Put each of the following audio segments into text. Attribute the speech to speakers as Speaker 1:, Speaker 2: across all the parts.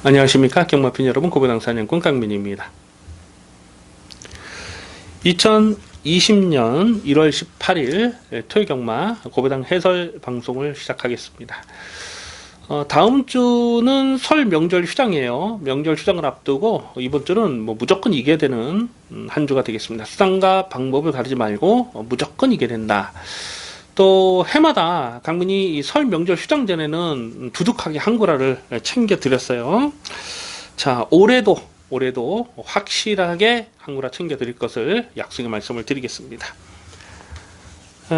Speaker 1: 안녕하십니까 경마팬 여러분, 고배당 사냥꾼 강민입니다. 2020년 1월 18일 토요경마 고배당 해설 방송을 시작하겠습니다. 다음 주는 설 명절 휴장이에요. 명절 휴장을 앞두고 이번 주는 무조건 이겨야 되는 한 주가 되겠습니다. 수단과 방법을 가리지 말고 무조건 이겨야 된다. 또 해마다 강민이 이 설 명절 휴장 전에는 두둑하게 한구라를 챙겨 드렸어요. 자, 올해도 확실하게 한구라 챙겨 드릴 것을 약속의 말씀을 드리겠습니다.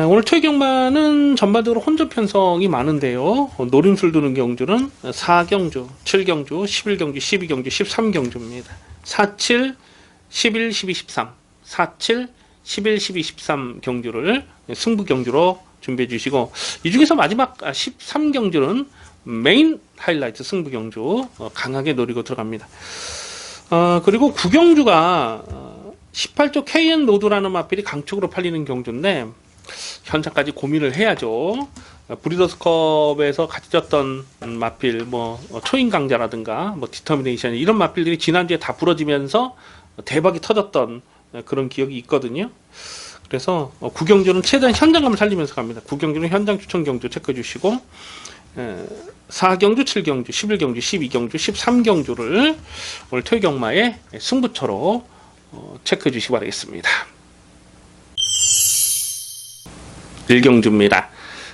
Speaker 1: 오늘 토요경마는 전반적으로 혼전 편성이 많은데요. 노림술 두는 경주는 4경주, 7경주, 11경주, 12경주, 13경주입니다. 47, 11, 12, 13, 47, 11, 12, 13 경주를 승부 경주로 준비해 주시고, 이 중에서 마지막 13경주는 메인 하이라이트 승부 경주 강하게 노리고 들어갑니다. 그리고 9경주가 18조 KN 로드라는 마필이 강축으로 팔리는 경주인데 현장까지 고민을 해야죠. 브리더스컵에서 같이 졌던 마필, 초인강자라든가 디터미네이션, 이런 마필들이 지난주에 다 부러지면서 대박이 터졌던 그런 기억이 있거든요. 그래서 9경주는 최대한 현장감을 살리면서 갑니다. 9경주는 현장 추천 경주 체크해 주시고, 4경주, 7경주, 11경주, 12경주, 13경주를 오늘 토요경마의 승부처로 체크해 주시기 바라겠습니다. 1경주입니다.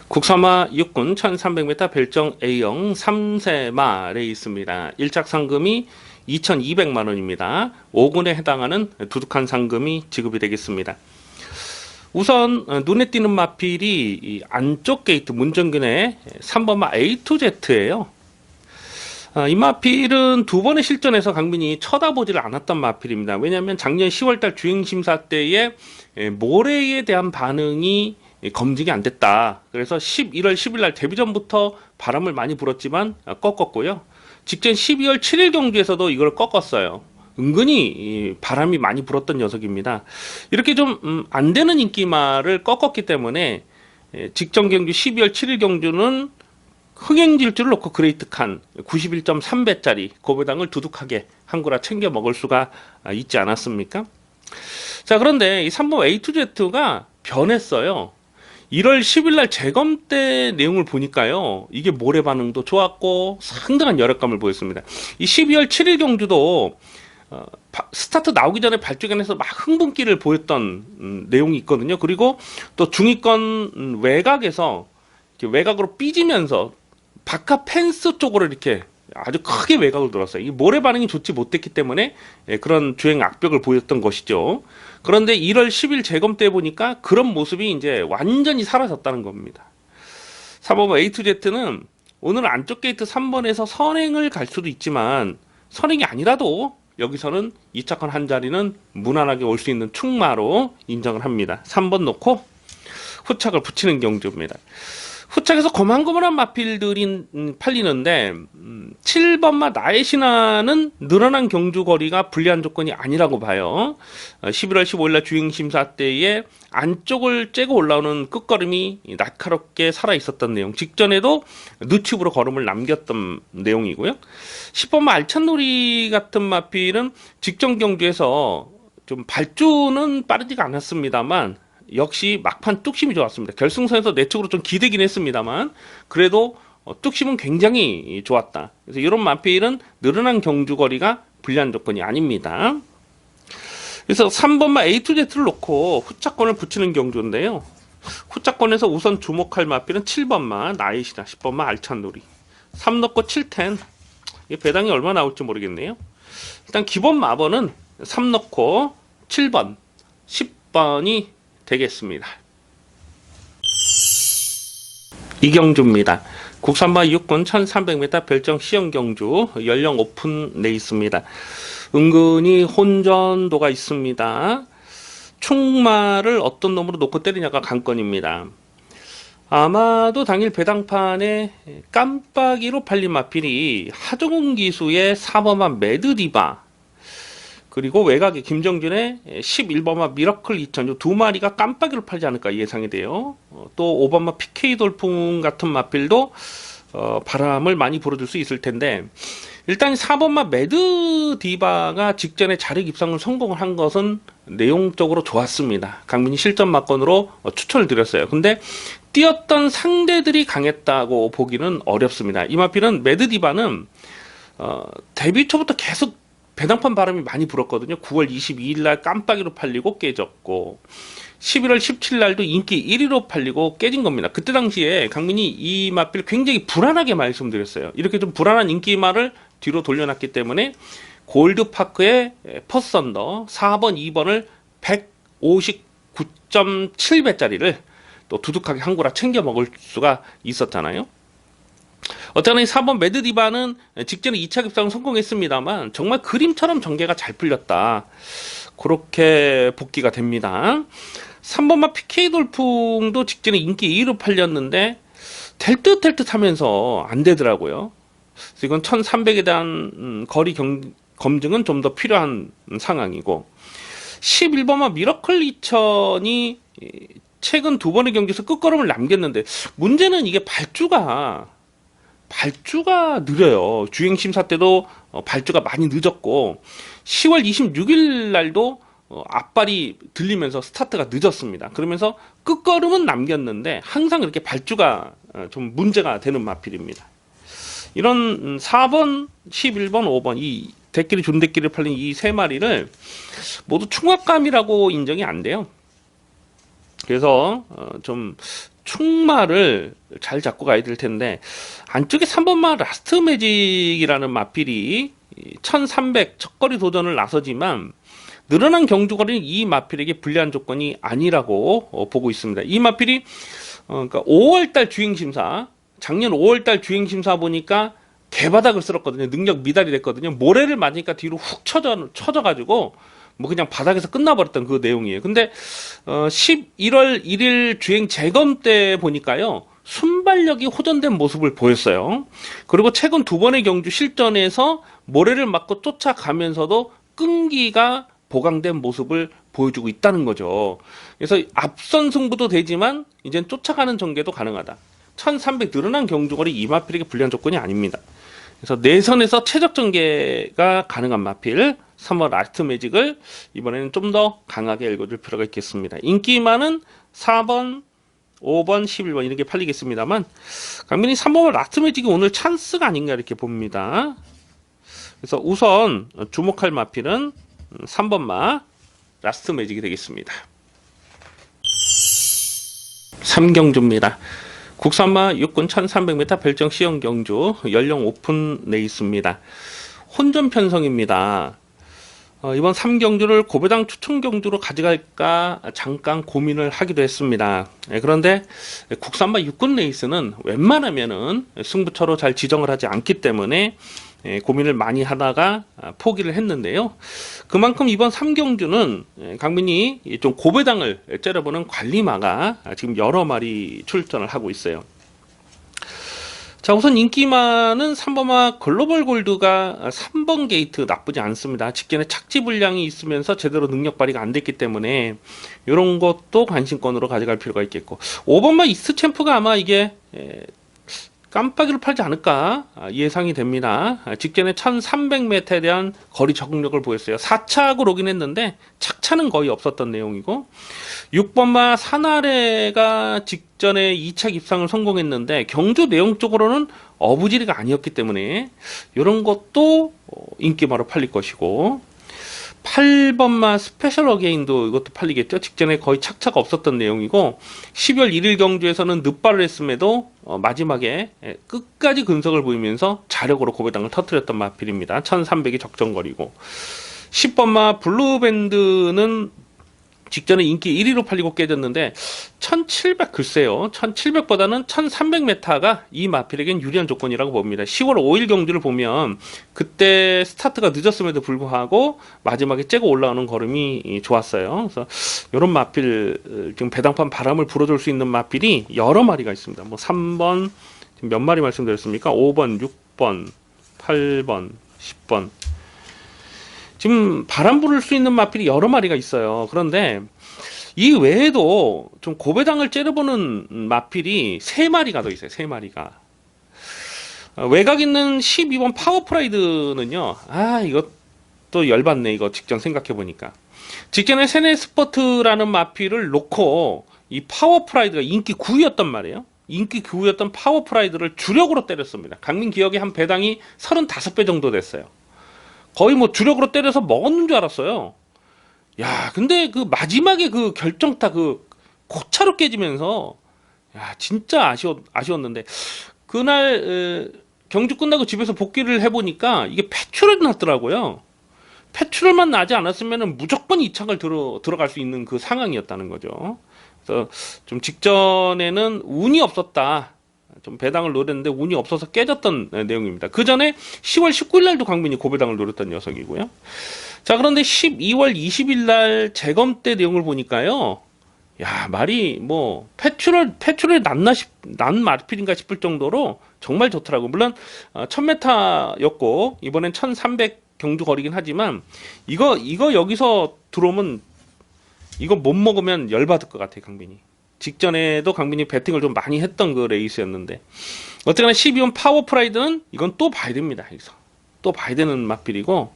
Speaker 1: 국사마 6군 1300m 별정 A형 3세마 레이스입니다. 1착 상금이 2200만원입니다. 5군에 해당하는 두둑한 상금이 지급이 되겠습니다. 우선 눈에 띄는 마필이 이 안쪽 게이트 문정근의 3번마 A2Z예요. 이 마필은 두 번의 실전에서 강민이 쳐다보지를 않았던 마필입니다. 왜냐하면 작년 10월달 주행심사 때에 모래에 대한 반응이 검증이 안 됐다. 그래서 11월 10일날 데뷔전부터 바람을 많이 불었지만 꺾었고요. 직전 12월 7일 경주에서도 이걸 꺾었어요. 은근히 바람이 많이 불었던 녀석입니다. 이렇게 좀 안 되는 인기마를 꺾었기 때문에 직전 경주 12월 7일 경주는 흥행질주를 놓고 그레이트 칸 91.3배짜리 고배당을 두둑하게 한구라 챙겨 먹을 수가 있지 않았습니까? 자, 그런데 이 3번 A2Z가 변했어요. 1월 10일날 재검 때 내용을 보니까요, 이게 모래 반응도 좋았고 상당한 열악감을 보였습니다. 이 12월 7일 경주도 스타트 나오기 전에 발주견에서 막 흥분기를 보였던 내용이 있거든요. 그리고 또 중위권 외곽에서 외곽으로 삐지면서 바깥 펜스 쪽으로 이렇게 아주 크게 외곽을 들었어요. 이 모래 반응이 좋지 못했기 때문에 그런 주행 악벽을 보였던 것이죠. 그런데 1월 10일 재검 때 보니까 그런 모습이 이제 완전히 사라졌다는 겁니다. 3번 A2Z는 오늘 안쪽 게이트 3번에서 선행을 갈 수도 있지만 선행이 아니라도 여기서는 2착권 한 자리는 무난하게 올 수 있는 충마로 인정을 합니다. 3번 놓고 후착을 붙이는 경주입니다. 후착에서 거만거만한 마필들이 팔리는데 7번마 나의 신화는 늘어난 경주 거리가 불리한 조건이 아니라고 봐요. 11월 15일날 주행심사 때에 안쪽을 째고 올라오는 끝걸음이 날카롭게 살아있었던 내용, 직전에도 누축으로 걸음을 남겼던 내용이고요. 10번마 알찬놀이 같은 마필은 직전 경주에서 좀 발주는 빠르지가 않았습니다만 역시 막판 뚝심이 좋았습니다. 결승선에서 내측으로 좀 기대긴 했습니다만 그래도 뚝심은 굉장히 좋았다. 그래서 이런 마필은 늘어난 경주거리가 불리한 조건이 아닙니다. 그래서 3번마 A2Z를 놓고 후차권을 붙이는 경주인데요. 후차권에서 우선 주목할 마필은 7번마 나이시다, 10번마 알찬놀이. 3 넣고 7텐. 배당이 얼마 나올지 모르겠네요. 일단 기본 마번은 3 넣고 7번, 10번이 되겠습니다. 이경주입니다. 국산마 6군 1300m 별정 시형경주 연령 오픈 레이스입니다. 은근히 혼전도가 있습니다. 충마를 어떤 놈으로 놓고 때리냐가 관건입니다. 아마도 당일 배당판에 깜빡이로 팔린 마필이 하정훈 기수의 4번마 매드디바, 그리고 외곽에 김정준의 11번마 미러클 2000, 두 마리가 깜빡이로 팔지 않을까 예상이 돼요. 또 5번마 PK 돌풍 같은 마필도 바람을 많이 불어줄 수 있을 텐데, 일단 4번마 매드 디바가 직전에 자력 입상을 성공을 한 것은 내용적으로 좋았습니다. 강민이 실전 막건으로 추천을 드렸어요. 근데 뛰었던 상대들이 강했다고 보기는 어렵습니다. 이 마필은 매드 디바는 데뷔 초부터 계속 배당판 바람이 많이 불었거든요. 9월 22일 날 깜빡이로 팔리고 깨졌고, 11월 17일 날도 인기 1위로 팔리고 깨진 겁니다. 그때 당시에 강민이 이 마필 굉장히 불안하게 말씀드렸어요. 이렇게 좀 불안한 인기말을 뒤로 돌려놨기 때문에 골드파크의 퍼스언더 4번, 2번을 159.7배짜리를 또 두둑하게 한 고라 챙겨 먹을 수가 있었잖아요. 어쨌거나 이 4번 매드디바는 직전에 2차 급상을 성공했습니다만 정말 그림처럼 전개가 잘 풀렸다. 그렇게 복귀가 됩니다. 3번마 PK 돌풍도 직전에 인기 2위로 팔렸는데 될 듯 하면서 안 되더라고요. 그래서 이건 1300에 대한 거리 검증은 좀 더 필요한 상황이고, 11번마 미러클 2000이 최근 두 번의 경기에서 끝걸음을 남겼는데 문제는 이게 발주가 느려요. 주행심사 때도 발주가 많이 늦었고 10월 26일 날도 앞발이 들리면서 스타트가 늦었습니다. 그러면서 끝걸음은 남겼는데 항상 이렇게 발주가 좀 문제가 되는 마필입니다. 이런 4번, 11번, 5번 이 대끼리 존대끼리 팔린 이 세 마리를 모두 충합감이라고 인정이 안 돼요. 그래서 좀 충마를 잘 잡고 가야 될 텐데, 안쪽에 3번마 라스트 매직이라는 마필이 1300 첫거리 도전을 나서지만 늘어난 경주거리는 이 마필에게 불리한 조건이 아니라고 보고 있습니다. 이 마필이 그러니까 5월달 주행심사, 작년 5월달 주행심사 보니까 개바닥을 쓸었거든요. 능력 미달이 됐거든요. 모래를 맞으니까 뒤로 훅 쳐져가지고 뭐 그냥 바닥에서 끝나버렸던 그 내용이에요. 근데 11월 1일 주행 재검 때 보니까요, 순발력이 호전된 모습을 보였어요. 그리고 최근 두 번의 경주 실전에서 모래를 맞고 쫓아가면서도 끈기가 보강된 모습을 보여주고 있다는 거죠. 그래서 앞선 승부도 되지만 이젠 쫓아가는 전개도 가능하다. 1300 늘어난 경주거리 이 마필에게 불리한 조건이 아닙니다. 그래서 내선에서 최적 전개가 가능한 마필 3번 라스트 매직을 이번에는 좀 더 강하게 읽어줄 필요가 있겠습니다. 인기 많은 4번, 5번, 11번 이렇게 팔리겠습니다만 강민이 3번 라스트 매직이 오늘 찬스가 아닌가 이렇게 봅니다. 그래서 우선 주목할 마필은 3번마 라스트 매직이 되겠습니다. 3경주입니다. 국산마 육군 1300m 별정 시형 경주 연령 오픈 레이스입니다. 혼전 편성입니다. 이번 3경주를 고배당 추천 경주로 가져갈까 잠깐 고민을 하기도 했습니다. 그런데 국산마 육군 레이스는 웬만하면은 승부처로 잘 지정을 하지 않기 때문에 고민을 많이 하다가 포기를 했는데요. 그만큼 이번 3경주는 강민이 좀 고배당을 째려보는 관리마가 지금 여러 마리 출전을 하고 있어요. 자, 우선 인기마는 3번마 글로벌 골드가 3번 게이트 나쁘지 않습니다. 직전에 착지 불량이 있으면서 제대로 능력 발휘가 안 됐기 때문에 이런 것도 관심권으로 가져갈 필요가 있겠고, 5번마 이스트 챔프가 아마 이게 깜빡이로 팔지 않을까 예상이 됩니다. 직전에 1300m에 대한 거리 적응력을 보였어요. 4착으로 오긴 했는데 착차는 거의 없었던 내용이고, 6번마 사나레가 직전에 2차 입상을 성공했는데 경주 내용적으로는 어부지리가 아니었기 때문에 이런 것도 인기마로 팔릴 것이고, 8번마 스페셜 어게인도 이것도 팔리겠죠. 직전에 거의 착차가 없었던 내용이고, 12월 1일 경주에서는 늑발을 했음에도 마지막에 끝까지 근석을 보이면서 자력으로 고배당을 터뜨렸던 마필입니다. 1300이 적정거리고, 10번마 블루밴드는 직전에 인기 1위로 팔리고 깨졌는데 1700 글쎄요. 1700보다는 1300m가 이 마필에겐 유리한 조건이라고 봅니다. 10월 5일 경주를 보면 그때 스타트가 늦었음에도 불구하고 마지막에 째고 올라오는 걸음이 좋았어요. 그래서 이런 마필, 지금 배당판 바람을 불어줄 수 있는 마필이 여러 마리가 있습니다. 뭐 3번 지금 몇 마리 말씀드렸습니까? 5번, 6번, 8번, 10번. 지금 바람 부를 수 있는 마필이 여러 마리가 있어요. 그런데 이 외에도 좀 고배당을 째려보는 마필이 3마리가 더 있어요. 3마리가. 외곽 있는 12번 파워프라이드는요. 이것도 열받네. 이거 직전 생각해보니까. 직전에 세네스포트라는 마필을 놓고 이 파워프라이드가 인기 9위였단 말이에요. 인기 9위였던 파워프라이드를 주력으로 때렸습니다. 강민 기억에 한 배당이 35배 정도 됐어요. 거의 뭐 주력으로 때려서 먹었는 줄 알았어요. 야, 근데 그 마지막에 그 결정타 그 코차로 깨지면서 야, 진짜 아쉬웠는데 그날 경주 끝나고 집에서 복귀를 해보니까 이게 패출혈이 났더라고요. 패출혈만 나지 않았으면 무조건 2착을 들어갈 수 있는 그 상황이었다는 거죠. 그래서 좀 직전에는 운이 없었다. 좀 배당을 노렸는데 운이 없어서 깨졌던 내용입니다. 그 전에 10월 19일 날도 강민이 고배당을 노렸던 녀석이고요. 자, 그런데 12월 20일 날 재검 때 내용을 보니까요. 야, 말이 뭐 패출을 난 마필인가 싶을 정도로 정말 좋더라고. 물론 1000m였고 이번엔 1300 경주 거리긴 하지만 이거 여기서 들어오면 이거 못 먹으면 열받을 것 같아, 강민이. 직전에도 강민이 배팅을 좀 많이 했던 그 레이스였는데 어쨌거나 12번 파워프라이드는 이건 또 봐야 됩니다. 여기서 또 봐야 되는 마필이고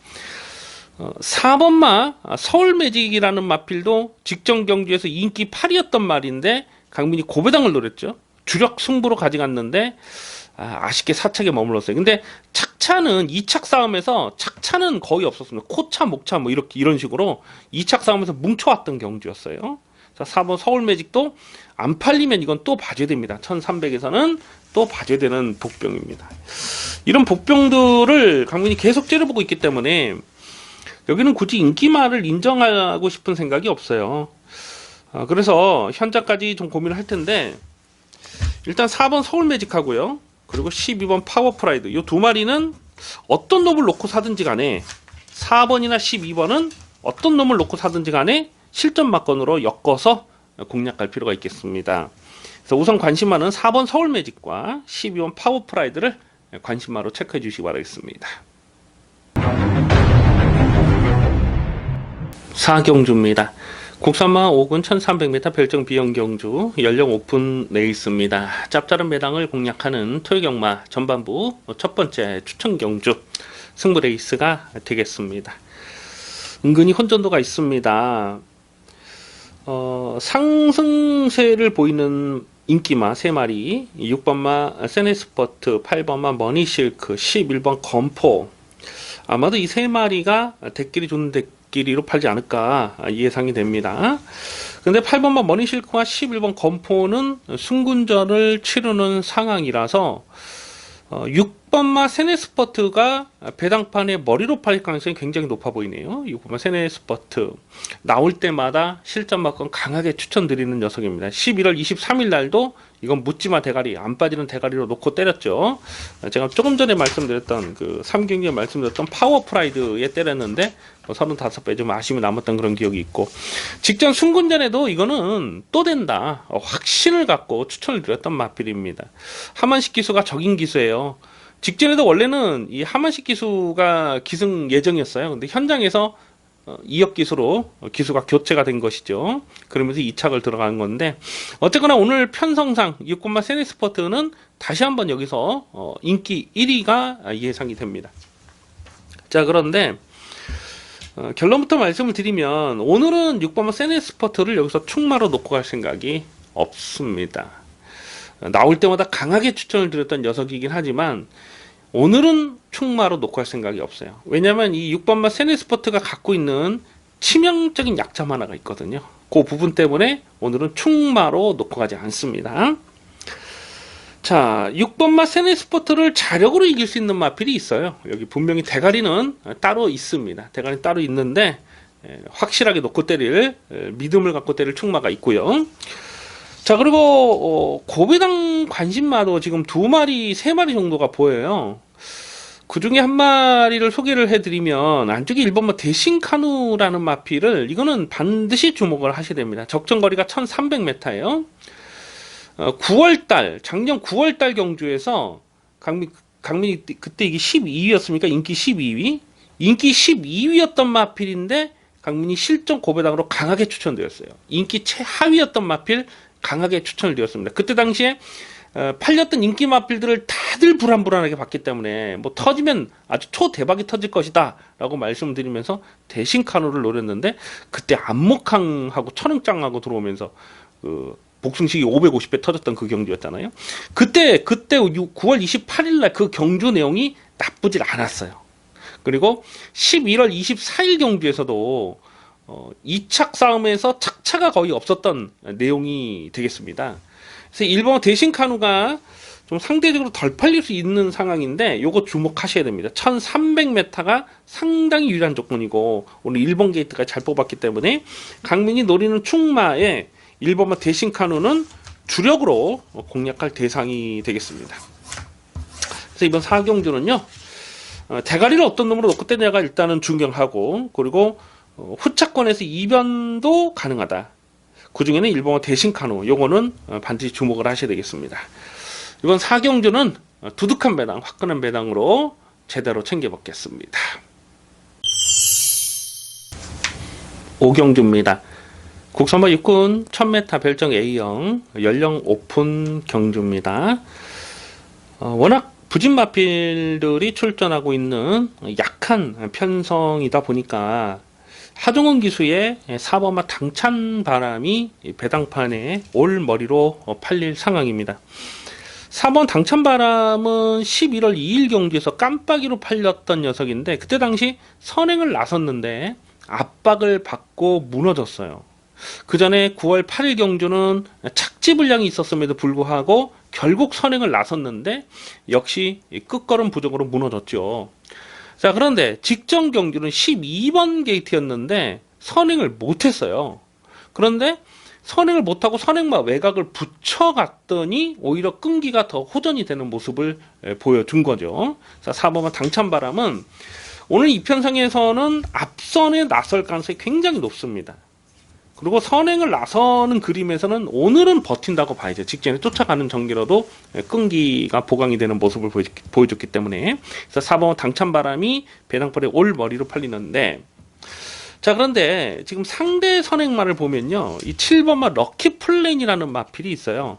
Speaker 1: 4번마 서울매직이라는 마필도 직전 경주에서 인기 8위였던 말인데 강민이 고배당을 노렸죠. 주력 승부로 가져갔는데 아쉽게 4착에 머물렀어요. 근데 착차는 2착 싸움에서 착차는 거의 없었습니다. 코차, 목차 뭐 이런 식으로 2착 싸움에서 뭉쳐왔던 경주였어요. 자, 4번 서울매직도 안 팔리면 이건 또 봐줘야 됩니다. 1300에서는 또 봐줘야 되는 복병입니다. 이런 복병들을 강민이 계속 째려보고 있기 때문에 여기는 굳이 인기말을 인정하고 싶은 생각이 없어요. 그래서 현재까지 좀 고민을 할 텐데 일단 4번 서울매직하고요. 그리고 12번 파워프라이드 이 두 마리는 어떤 놈을 놓고 사든지 간에 4번이나 12번은 어떤 놈을 놓고 사든지 간에 실전 막건으로 엮어서 공략할 필요가 있겠습니다. 그래서 우선 관심만은 4번 서울매직과 12번 파워프라이드를 관심마로 체크해 주시기 바라겠습니다. 4경주입니다. 국산마 5군 1300m 별정 비영경주 연령 오픈 레이스입니다. 짭짤한 매당을 공략하는 토요경마 전반부 첫 번째 추천 경주 승부 레이스가 되겠습니다. 은근히 혼전도가 있습니다. 상승세를 보이는 인기마 3마리 6번마 세네스포트, 8번마 머니실크, 11번 검포 아마도 이 3마리가 대끼리 좋은 대끼리로 팔지 않을까 예상이 됩니다. 근데 8번마 머니실크와 11번 검포는 승군전을 치르는 상황이라서 6번마 세네스포트가 배당판에 머리로 팔릴 가능성이 굉장히 높아 보이네요. 6번마 세네스포트 나올 때마다 실전 막건 강하게 추천드리는 녀석입니다. 11월 23일 날도 이건 묻지마 대가리 안 빠지는 대가리로 놓고 때렸죠. 제가 조금 전에 말씀드렸던 그 3경기에 말씀드렸던 파워프라이드에 때렸는데 35배 좀 아쉬움이 남았던 그런 기억이 있고 직전 승군전에도 이거는 또 된다 확신을 갖고 추천을 드렸던 마필입니다. 하만식 기수가 적인 기수예요. 직전에도 원래는 이 하만식 기수가 기승 예정이었어요. 근데 현장에서 2억 기수로 기수가 교체가 된 것이죠. 그러면서 2착을 들어간 건데 어쨌거나 오늘 편성상 6번마 세네스포트는 다시 한번 여기서 인기 1위가 예상이 됩니다. 자, 그런데 결론부터 말씀을 드리면 오늘은 6번마 세네스포트를 여기서 충마로 놓고 갈 생각이 없습니다. 나올 때마다 강하게 추천을 드렸던 녀석이긴 하지만 오늘은 충마로 놓고 할 생각이 없어요. 왜냐면 이 6번마 세네스포트가 갖고 있는 치명적인 약점 하나가 있거든요. 그 부분 때문에 오늘은 충마로 놓고 가지 않습니다. 자, 6번마 세네스포트를 자력으로 이길 수 있는 마필이 있어요. 여기 분명히 대가리는 따로 있습니다. 대가리 따로 있는데 확실하게 놓고 때릴 믿음을 갖고 때릴 충마가 있고요. 자, 그리고 고배당 관심마도 지금 2마리, 3마리 정도가 보여요. 그 중에 한 마리를 소개를 해드리면 안쪽에 1번마 대신카누라는 마필을 이거는 반드시 주목을 하셔야 됩니다. 적정거리가 1300m예요. 9월달 작년 9월달 경주에서 강민이 그때 이게 12위였습니까? 인기 12위? 인기 12위였던 마필인데 강민이 실전 고배당으로 강하게 추천드렸어요. 인기 최하위였던 마필 강하게 추천을 드렸습니다. 그때 당시에 팔렸던 인기 마필들을 다들 불안불안하게 봤기 때문에 뭐 터지면 아주 초대박이 터질 것이다 라고 말씀드리면서 대신 카누를 노렸는데, 그때 안목항하고 천응장하고 들어오면서 그 복승식이 550배 터졌던 그 경주였잖아요. 그때 9월 28일 날 그 경주 내용이 나쁘질 않았어요. 그리고 11월 24일 경주에서도 2착 싸움에서 착차가 거의 없었던 내용이 되겠습니다. 그래서 일본 대신 카누가 좀 상대적으로 덜 팔릴 수 있는 상황인데 요거 주목하셔야 됩니다. 1300m가 상당히 유리한 조건이고 오늘 일본 게이트가 잘 뽑았기 때문에 강민이 노리는 충마에 일본마 대신 카누는 주력으로 공략할 대상이 되겠습니다. 그래서 이번 4경주는요, 대가리를 어떤 놈으로 놓고 때냐가 일단은 중요하고, 그리고 후차권에서 이변도 가능하다. 그 중에는 일본어 대신 카누, 요거는 반드시 주목을 하셔야 되겠습니다. 이번 4경주는 두둑한 배당, 화끈한 배당으로 제대로 챙겨먹겠습니다. 5경주입니다. 국선마 육군 1000m 별정 A형 연령 오픈 경주입니다. 워낙 부진마필들이 출전하고 있는 약한 편성이다 보니까 하종원 기수의 4번마 당찬바람이 배당판에 올 머리로 팔릴 상황입니다. 4번 당찬바람은 11월 2일 경주에서 깜빡이로 팔렸던 녀석인데, 그때 당시 선행을 나섰는데 압박을 받고 무너졌어요. 그 전에 9월 8일 경주는 착지 불량이 있었음에도 불구하고 결국 선행을 나섰는데 역시 끝걸음 부족으로 무너졌죠. 자, 그런데 직전 경주는 12번 게이트였는데 선행을 못했어요. 그런데 선행을 못하고 선행마 외곽을 붙여갔더니 오히려 끈기가 더 호전이 되는 모습을 보여준 거죠. 자, 4번마 당찬바람은 오늘 이 편성에서는 앞선에 나설 가능성이 굉장히 높습니다. 그리고 선행을 나서는 그림에서는 오늘은 버틴다고 봐야죠. 직전에 쫓아가는 전기로도 끈기가 보강이 되는 모습을 보여줬기 때문에. 그래서 4번 당찬바람이 배당벌에 올 머리로 팔리는데, 자, 그런데 지금 상대 선행마를 보면요, 이 7번마 럭키플랜이라는 마필이 있어요.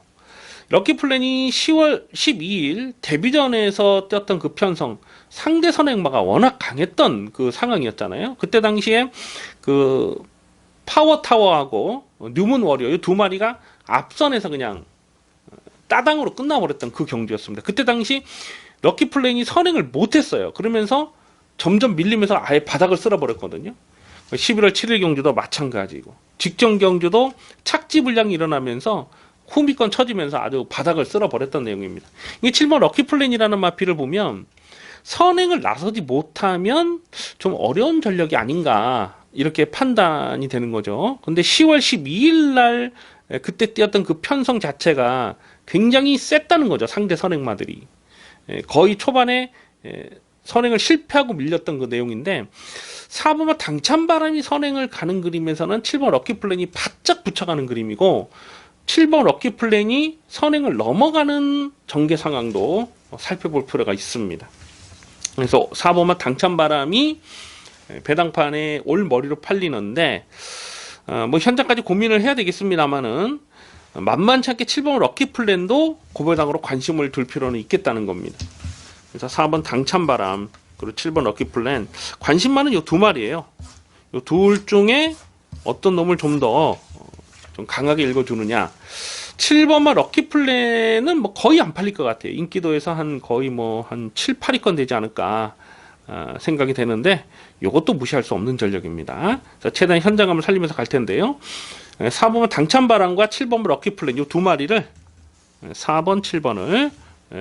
Speaker 1: 럭키플랜이 10월 12일 데뷔전에서 뛰었던 그 편성, 상대 선행마가 워낙 강했던 그 상황이었잖아요. 그때 당시에 그 파워타워하고 뉴문 워리어 이 두 마리가 앞선에서 그냥 따당으로 끝나버렸던 그 경주였습니다. 그때 당시 럭키플랜이 선행을 못했어요. 그러면서 점점 밀리면서 아예 바닥을 쓸어버렸거든요. 11월 7일 경주도 마찬가지고, 직전 경주도 착지 불량이 일어나면서 후미권 쳐지면서 아주 바닥을 쓸어버렸던 내용입니다. 이게 7번 럭키플랜이라는 마피를 보면 선행을 나서지 못하면 좀 어려운 전력이 아닌가 이렇게 판단이 되는 거죠. 근데 10월 12일 날 그때 뛰었던 그 편성 자체가 굉장히 셌다는 거죠. 상대 선행마들이 거의 초반에 선행을 실패하고 밀렸던 그 내용인데, 4번마 당찬바람이 선행을 가는 그림에서는 7번 럭키플랜이 바짝 붙여가는 그림이고, 7번 럭키플랜이 선행을 넘어가는 전개 상황도 살펴볼 필요가 있습니다. 그래서 4번마 당찬바람이 배당판에 올 머리로 팔리는데, 뭐 현장까지 고민을 해야 되겠습니다만은 만만치 않게 7번 럭키플랜도 고배당으로 관심을 둘 필요는 있겠다는 겁니다. 그래서 4번 당찬바람 그리고 7번 럭키플랜, 관심만은 요 두 마리예요. 요 둘 중에 어떤 놈을 좀 더 좀 강하게 읽어주느냐. 7번마 럭키플랜은 뭐 거의 안 팔릴 것 같아요. 인기도에서 한 거의 뭐 한 7, 8위권 되지 않을까 생각이 되는데, 이것도 무시할 수 없는 전력입니다. 자, 최대한 현장감을 살리면서 갈 텐데요. 4번은 당찬바람과 7번 럭키플랜 이 두 마리를 4번, 7번을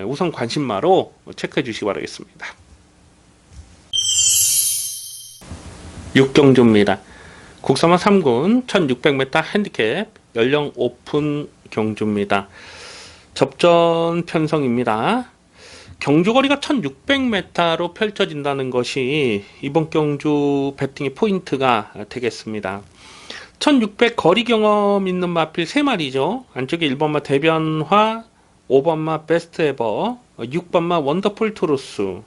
Speaker 1: 우선 관심마로 체크해 주시기 바라겠습니다. 6경주입니다. 국선마 3군 1600m 핸디캡 연령 오픈 경주입니다. 접전 편성입니다. 경주거리가 1600m로 펼쳐진다는 것이 이번 경주 배팅의 포인트가 되겠습니다. 1600 거리 경험 있는 마필 3마리죠. 안쪽에 1번마 대변화, 5번마 베스트 에버, 6번마 원더풀 트루스,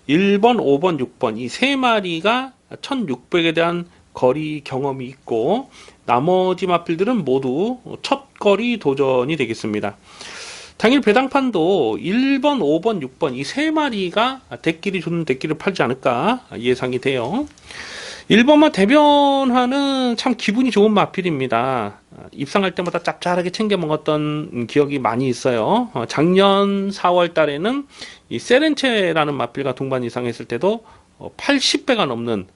Speaker 1: 1번, 5번, 6번 이 3마리가 1600에 대한 거리 경험이 있고, 나머지 마필들은 모두 첫 거리 도전이 되겠습니다. 당일 배당판도 1번, 5번, 6번 이 세 마리가 대끼리 좋은 대끼를 팔지 않을까 예상이 돼요. 1번마 대변화는 참 기분이 좋은 마필입니다. 입상할 때마다 짭짤하게 챙겨 먹었던 기억이 많이 있어요. 작년 4월 달에는 이 세렌체라는 마필과 동반 이상했을 때도 80배가 넘는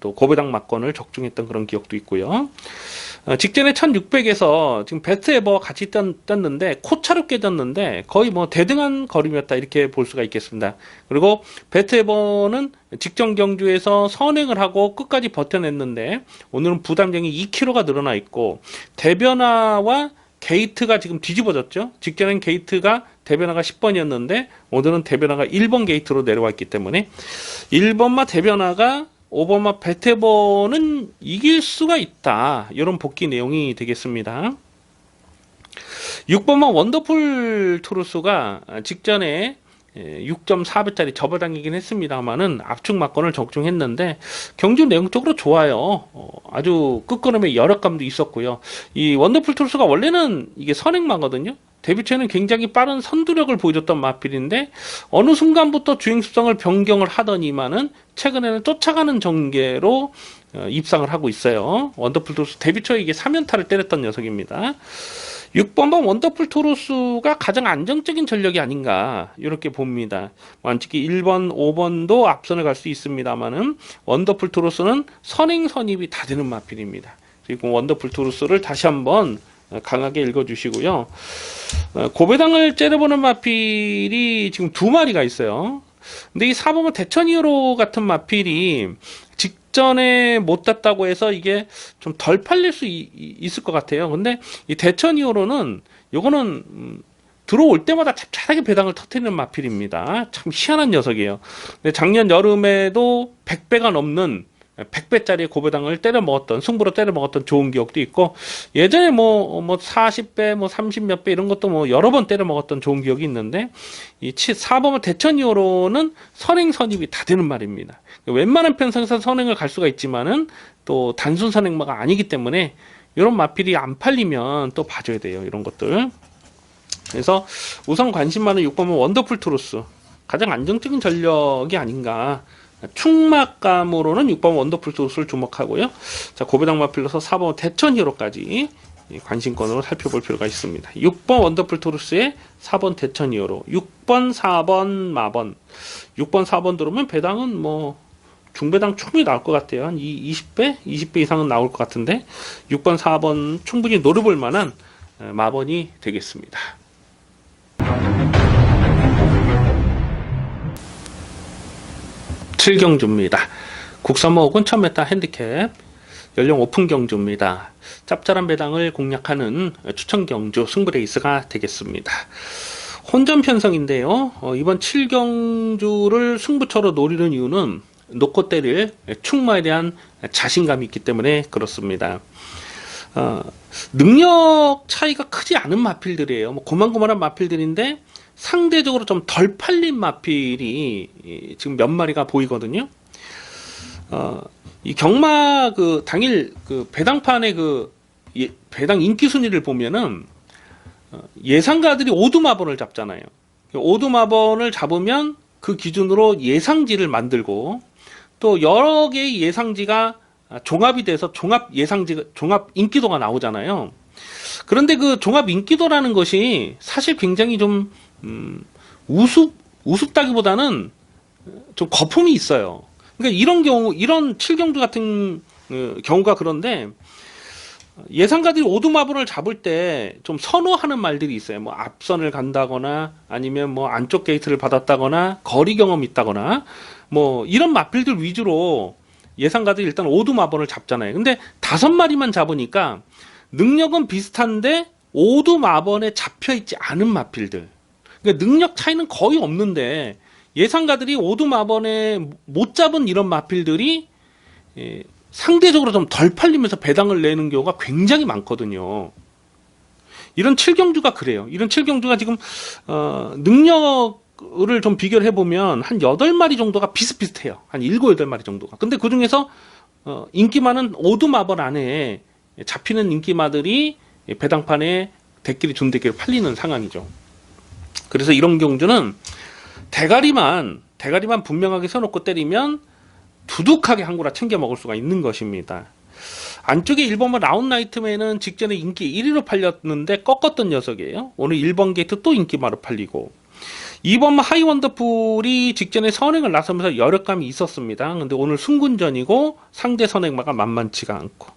Speaker 1: 또 고배당 막건을 적중했던 그런 기억도 있고요. 직전에 1600에서 지금 베스트 에버 같이 떴는데 코차로 깨졌는데 거의 뭐 대등한 걸음이었다 이렇게 볼 수가 있겠습니다. 그리고 베스트 에버는 직전 경주에서 선행을 하고 끝까지 버텨냈는데 오늘은 부담량이 2kg가 늘어나 있고 대변화와 게이트가 지금 뒤집어졌죠. 직전엔 게이트가 대변화가 10번이었는데 오늘은 대변화가 1번 게이트로 내려와 있기 때문에 1번마 대변화가 5번마 베테버는 이길 수가 있다. 이런 복귀 내용이 되겠습니다. 6번마 원더풀 투루스가 직전에 6.4배짜리 접어당기긴 했습니다만은 압축 막건을 적중했는데 경주 내용적으로 좋아요. 아주 끝걸음의 여력감도 있었고요. 이 원더풀 투루스가 원래는 이게 선행마거든요. 데뷔 초에는 굉장히 빠른 선두력을 보여줬던 마필인데 어느 순간부터 주행 습성을 변경을 하더니만은 최근에는 쫓아가는 전개로 입상을 하고 있어요. 원더풀 투루스 데뷔 초에 이게 3연타를 때렸던 녀석입니다. 6번번 원더풀 토로스가 가장 안정적인 전력이 아닌가 이렇게 봅니다. 완치기 1번, 5번도 앞선을 갈 수 있습니다만은 원더풀 토로스는 선행 선입이 다 되는 마필입니다. 그리고 원더풀 토로스를 다시 한번 강하게 읽어주시고요. 고배당을 째려보는 마필이 지금 두 마리가 있어요. 근데 이 4번은 대천이어로 같은 마필이 직전에 못 땄다고 해서 이게 좀 덜 팔릴 수 있을 것 같아요. 근데 이 대천이어로는 요거는 들어올 때마다 찹찹하게 배당을 터뜨리는 마필입니다. 참 희한한 녀석이에요. 근데 작년 여름에도 100배가 넘는 100배짜리 고배당을 때려 먹었던 승부로 때려 먹었던 좋은 기억도 있고 예전에 뭐 40배 뭐 30몇 배 이런 것도 뭐 여러 번 때려 먹었던 좋은 기억이 있는데 이 4번은 대천이어로는 선행 선입이 다 되는 말입니다. 웬만한 편성에서 선행을 갈 수가 있지만은 또 단순 선행마가 아니기 때문에 이런 마필이 안 팔리면 또 봐줘야 돼요. 이런 것들. 그래서 우선 관심 많은 6번은 원더풀 투루스 가장 안정적인 전력이 아닌가. 충막감으로는 6번 원더풀 투루스를 주목하고요. 자, 고배당 마필로서 4번 대천 히어로까지 관심권으로 살펴볼 필요가 있습니다. 6번 원더풀 투루스에 4번 대천 히어로, 6번, 4번 마번, 6번, 4번 들어오면 배당은 뭐 중배당 충분히 나올 것 같아요. 한 20배? 20배 이상은 나올 것 같은데 6번, 4번 충분히 노려볼 만한 마번이 되겠습니다. 7경주입니다. 국산모 혹은 1000m 핸디캡 연령 오픈 경주입니다. 짭짤한 배당을 공략하는 추천 경주 승부 레이스가 되겠습니다. 혼전 편성인데요. 이번 7경주를 승부처로 노리는 이유는 놓고 때릴 충마에 대한 자신감이 있기 때문에 그렇습니다. 능력 차이가 크지 않은 마필들이에요. 뭐 고만고만한 마필들인데 상대적으로 좀 덜 팔린 마필이 지금 몇 마리가 보이거든요. 이 경마 그 당일 그 배당판의 그 배당 인기 순위를 보면은 예상가들이 오두마번을 잡잖아요. 오두마번을 잡으면 그 기준으로 예상지를 만들고 또 여러 개의 예상지가 종합이 돼서 종합 예상지, 종합 인기도가 나오잖아요. 그런데 그 종합 인기도라는 것이 사실 굉장히 좀 우습다기보다는 좀 거품이 있어요. 그러니까 이런 경우, 이런 7경주 같은 경우가 그런데 예상가들이 오두마블을 잡을 때 좀 선호하는 말들이 있어요. 뭐 앞선을 간다거나 아니면 뭐 안쪽 게이트를 받았다거나 거리 경험이 있다거나 뭐 이런 마필들 위주로 예상가들이 일단 오두마번을 잡잖아요. 근데 5마리만 잡으니까 능력은 비슷한데 오두마번에 잡혀있지 않은 마필들. 그러니까 능력 차이는 거의 없는데 예상가들이 오두마번에 못 잡은 이런 마필들이 상대적으로 좀 덜 팔리면서 배당을 내는 경우가 굉장히 많거든요. 이런 7경주가 그래요. 이런 7경주가 지금 능력을 좀 비교를 해보면 한 8마리 정도가 비슷비슷해요. 한 7, 8마리 정도가. 근데 그 중에서 인기 많은 오두마번 안에 잡히는 인기마들이 배당판에 대끼리 존대끼리 팔리는 상황이죠. 그래서 이런 경주는 대가리만 분명하게 서놓고 때리면 두둑하게 한구라 챙겨 먹을 수가 있는 것입니다. 안쪽에 1번마 라운나이트맨은 직전에 인기 1위로 팔렸는데 꺾었던 녀석이에요. 오늘 1번 게이트 또 인기마로 팔리고, 2번마 하이원더풀이 직전에 선행을 나서면서 여력감이 있었습니다. 근데 오늘 승군전이고 상대 선행마가 만만치가 않고,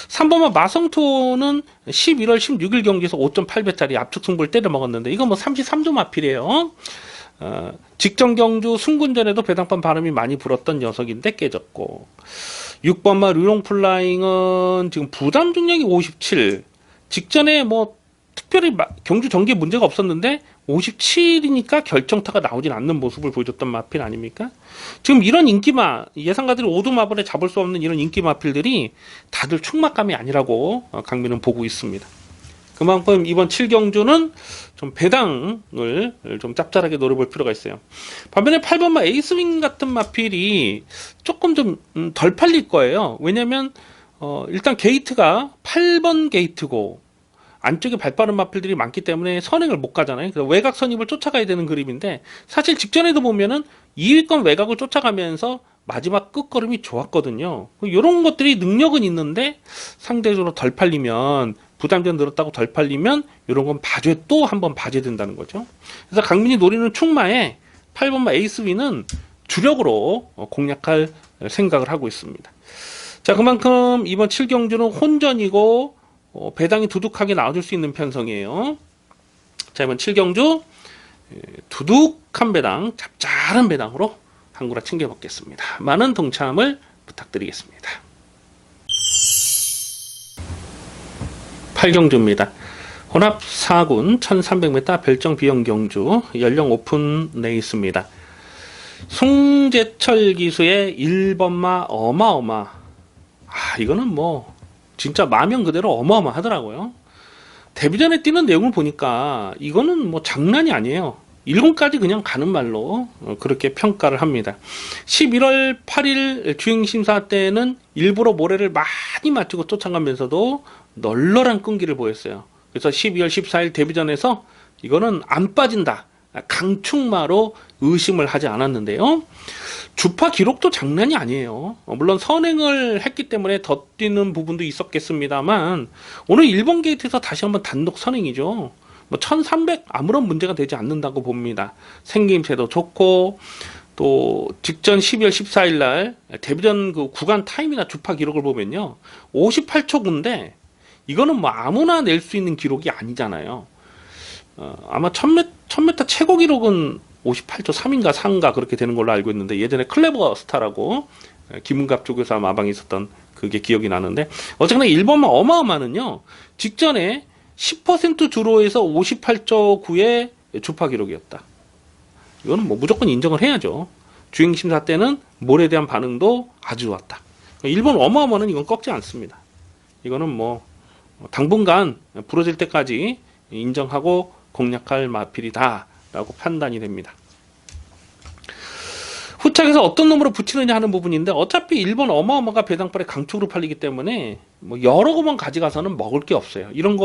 Speaker 1: 3번마 마성토는 11월 16일 경기에서 5.8배짜리 압축 승부를 때려 먹었는데 이거 뭐 33조 마필이에요. 직전 경주 승군전에도 배당판 발음이 많이 불었던 녀석인데 깨졌고, 6번마 류롱 플라잉은 지금 부담 중량이 57, 직전에 뭐 특별히 경주 전개에 문제가 없었는데 57이니까 결정타가 나오진 않는 모습을 보여줬던 마필 아닙니까? 지금 이런 인기마, 예상가들이 오두마블에 잡을 수 없는 이런 인기 마필들이 다들 충막감이 아니라고 강민은 보고 있습니다. 그만큼 이번 7경주는 좀 배당을 좀 짭짤하게 노려볼 필요가 있어요. 반면에 8번마 에이스윙 같은 마필이 조금 좀 덜 팔릴 거예요. 왜냐면 일단 게이트가 8번 게이트고 안쪽에 발빠른 마필들이 많기 때문에 선행을 못 가잖아요. 그래서 외곽 선입을 쫓아가야 되는 그림인데, 사실 직전에도 보면은 2위권 외곽을 쫓아가면서 마지막 끝걸음이 좋았거든요. 이런 것들이 능력은 있는데 상대적으로 덜 팔리면, 부담전 늘었다고 덜 팔리면 이런 건 또 한 번 봐줘야 된다는 거죠. 그래서 강민이 노리는 충마에 8번마 에이스위는 주력으로 공략할 생각을 하고 있습니다. 자, 그만큼 이번 7경주는 혼전이고 배당이 두둑하게 나와줄 수 있는 편성이에요. 자, 이번 7경주 두둑한 배당, 짭짤한 배당으로 한구라 챙겨 먹겠습니다. 많은 동참을 부탁드리겠습니다. 8경주입니다. 혼합 4군 1300m 별정 비용 경주, 연령 오픈돼 있습니다. 송재철 기수의 1번마 어마어마. 이거는 뭐 진짜 마명 그대로 어마어마하더라고요. 데뷔전에 뛰는 내용을 보니까 이거는 뭐 장난이 아니에요. 1군까지 그냥 가는 말로 그렇게 평가를 합니다. 11월 8일 주행심사 때는 일부러 모래를 많이 맞추고 쫓아가면서도 널널한 끈기를 보였어요. 그래서 12월 14일 데뷔전에서 이거는 안 빠진다, 강충마로 의심을 하지 않았는데요. 주파 기록도 장난이 아니에요. 물론 선행을 했기 때문에 더 뛰는 부분도 있었겠습니다만 오늘 1번 게이트에서 다시 한번 단독 선행이죠. 뭐 1300 아무런 문제가 되지 않는다고 봅니다. 생김새도 좋고, 또 직전 12월 14일 날 데뷔전 그 구간 타임이나 주파 기록을 보면요, 58초군데 이거는 뭐 아무나 낼 수 있는 기록이 아니잖아요. 아마 1000m 최고 기록은 58초 3인가 4인가 그렇게 되는 걸로 알고 있는데, 예전에 클레버 스타라고 김은갑 쪽에서 마방이 있었던 그게 기억이 나는데, 어쨌거나 1번만 어마어마는요, 직전에 10% 주로에서 58초 9의 주파 기록이었다. 이거는 뭐 무조건 인정을 해야죠. 주행심사 때는 몰에 대한 반응도 아주 좋았다. 1번 어마어마는 이건 꺾지 않습니다. 이거는 뭐 당분간 부러질 때까지 인정하고 공략할 마필이다 라고 판단이 됩니다. 후착에서 어떤 놈으로 붙이느냐 하는 부분인데, 어차피 1번 어마어마가 배당발에 강축으로 팔리기 때문에 뭐 여러 번 가져가서는 먹을 게 없어요. 이런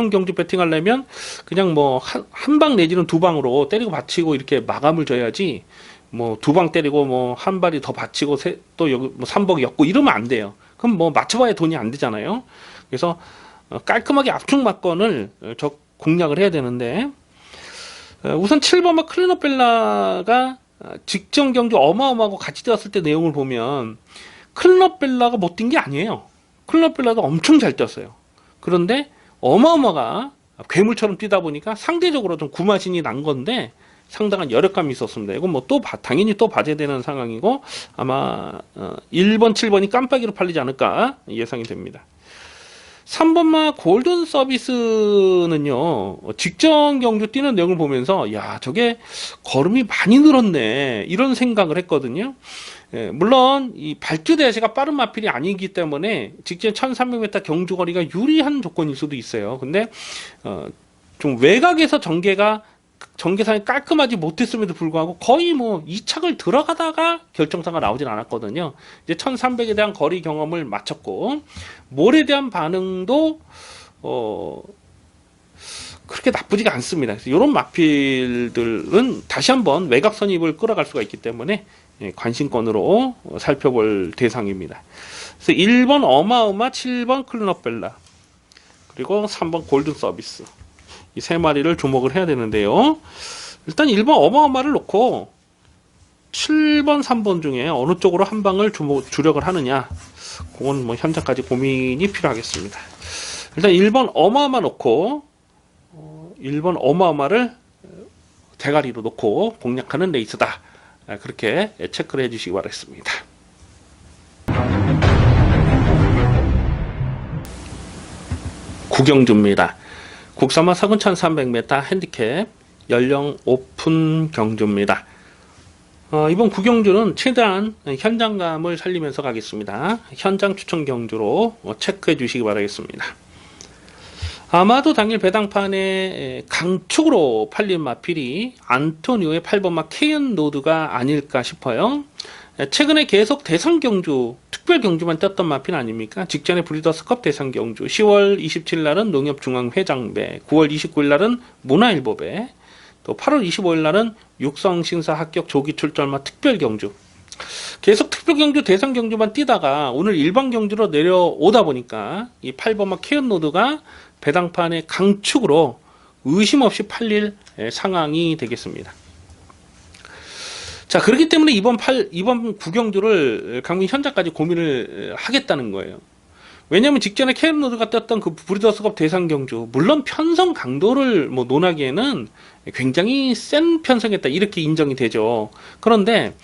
Speaker 1: 경주 배팅하려면 그냥 뭐 한 방 내지는 두 방으로 때리고 받치고 이렇게 마감을 줘야지, 뭐 두 방 때리고 뭐 한 발이 더 받치고 또 여기 뭐 3벅 엮고 이러면 안 돼요. 그럼 뭐 맞춰봐야 돈이 안 되잖아요. 그래서 깔끔하게 압축 막건을 공략을 해야 되는데, 우선 7번마 클리너벨라가 직전 경주 어마어마하고 같이 뛰었을 때 내용을 보면 클리너벨라가 못 뛴 게 아니에요. 클리너벨라도 엄청 잘 뛰었어요. 그런데 어마어마가 괴물처럼 뛰다 보니까 상대적으로 좀 구마진이 난 건데 상당한 여력감이 있었습니다. 이건 뭐 또 당연히 또 봐줘야 되는 상황이고, 아마 1번, 7번이 깜빡이로 팔리지 않을까 예상이 됩니다. 3번마 골든 서비스는요, 직전 경주 뛰는 내용을 보면서 야, 저게 걸음이 많이 늘었네 이런 생각을 했거든요. 물론 이 발주 대세가 빠른 마필이 아니기 때문에 직전 1300m 경주 거리가 유리한 조건일 수도 있어요. 근데 좀 외곽에서 전개상이 깔끔하지 못했음에도 불구하고 거의 뭐 2착을 들어가다가 결정타가 나오진 않았거든요. 이제 1300에 대한 거리 경험을 마쳤고, 몰에 대한 반응도 그렇게 나쁘지가 않습니다. 그래서 이런 마필들은 다시 한번 외곽 선입을 끌어갈 수가 있기 때문에 관심권으로 살펴볼 대상입니다. 그래서 1번 어마어마, 7번 클린업벨라, 그리고 3번 골든 서비스, 이 세 마리를 주목을 해야 되는데요. 일단 1번 어마어마를 놓고 7번, 3번 중에 어느 쪽으로 한 방을 주력을 하느냐, 그건 뭐 현재까지 고민이 필요하겠습니다. 일단 1번 어마어마 놓고 1번 어마어마를 대가리로 놓고 공략하는 레이스다, 그렇게 체크를 해주시기 바라겠습니다. 구경주입니다. 국산화 4300m 핸디캡 연령 오픈 경주입니다. 이번 구경주는 최대한 현장감을 살리면서 가겠습니다. 현장 추천 경주로 체크해 주시기 바라겠습니다. 아마도 당일 배당판에 강축으로 팔린 마필이 안토니오의 8번마 케이언 노드가 아닐까 싶어요. 최근에 계속 대상 경주, 특별 경주만 떴던 마필 아닙니까? 직전에 브리더스컵 대상 경주, 10월 27일 날은 농협중앙회장배, 9월 29일 날은 문화일보배, 또 8월 25일 날은 육성신사 합격 조기 출전마 특별 경주. 계속 특별 경주, 대상 경주만 뛰다가 오늘 일반 경주로 내려오다 보니까 이 8번마 케이언 노드가 배당판의 강축으로 의심 없이 팔릴 상황이 되겠습니다. 자, 그렇기 때문에 이번 구경주를 강민 현장까지 고민을 하겠다는 거예요. 왜냐하면 직전에 케이언 노드가 떴던 그 브리더스컵 대상 경주, 물론 편성 강도를 뭐 논하기에는 굉장히 센 편성이었다, 이렇게 인정이 되죠. 그런데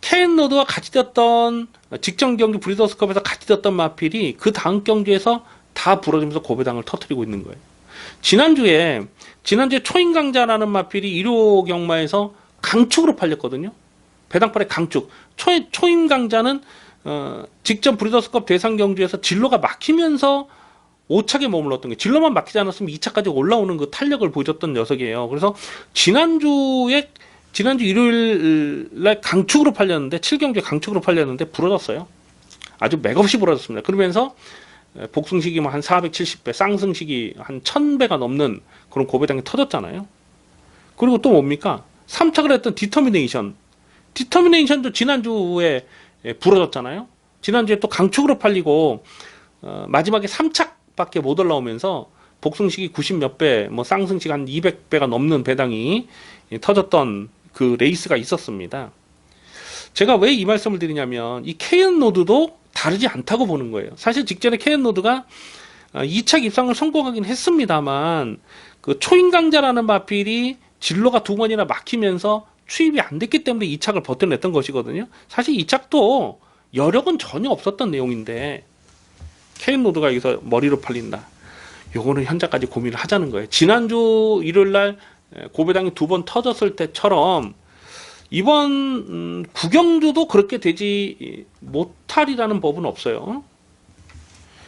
Speaker 1: 케이언 노드와 같이 떴던 직전 경주 브리더스컵에서 같이 떴던 마필이 그 다음 경주에서 다 부러지면서 고배당을 터뜨리고 있는 거예요. 지난주에 초인강자라는 마필이 1호 경마에서 강축으로 팔렸거든요. 배당팔의 강축. 초임강자는 직전 브리더스컵 대상 경주에서 진로가 막히면서 5차게 머물렀던 게, 진로만 막히지 않았으면 2차까지 올라오는 그 탄력을 보여줬던 녀석이에요. 그래서 지난주 일요일 날 강축으로 팔렸는데, 7경주에 강축으로 팔렸는데 부러졌어요. 아주 맥없이 부러졌습니다. 그러면서 복승식이 한 470배, 쌍승식이 한 1000배가 넘는 그런 고배당이 터졌잖아요. 그리고 또 뭡니까? 3착을 했던 디터미네이션도 지난주에 부러졌잖아요. 지난주에 또 강축으로 팔리고 마지막에 3착밖에 못 올라오면서 복승식이 90몇 배, 뭐 쌍승식 한 200배가 넘는 배당이 터졌던 그 레이스가 있었습니다. 제가 왜 이 말씀을 드리냐면, 이 케이언 노드도 다르지 않다고 보는 거예요. 사실 직전에 케이언 노드가 2착 입상을 성공하긴 했습니다만, 그 초인강자라는 마필이 진로가 두 번이나 막히면서 추입이 안 됐기 때문에 2착을 버텨냈던 것이거든요. 사실 2착도 여력은 전혀 없었던 내용인데 케이언 노드가 여기서 머리로 팔린다, 요거는 현재까지 고민을 하자는 거예요. 지난주 일요일날 고배당이 두 번 터졌을 때처럼 이번 구경주도 그렇게 되지 못할이라는 법은 없어요.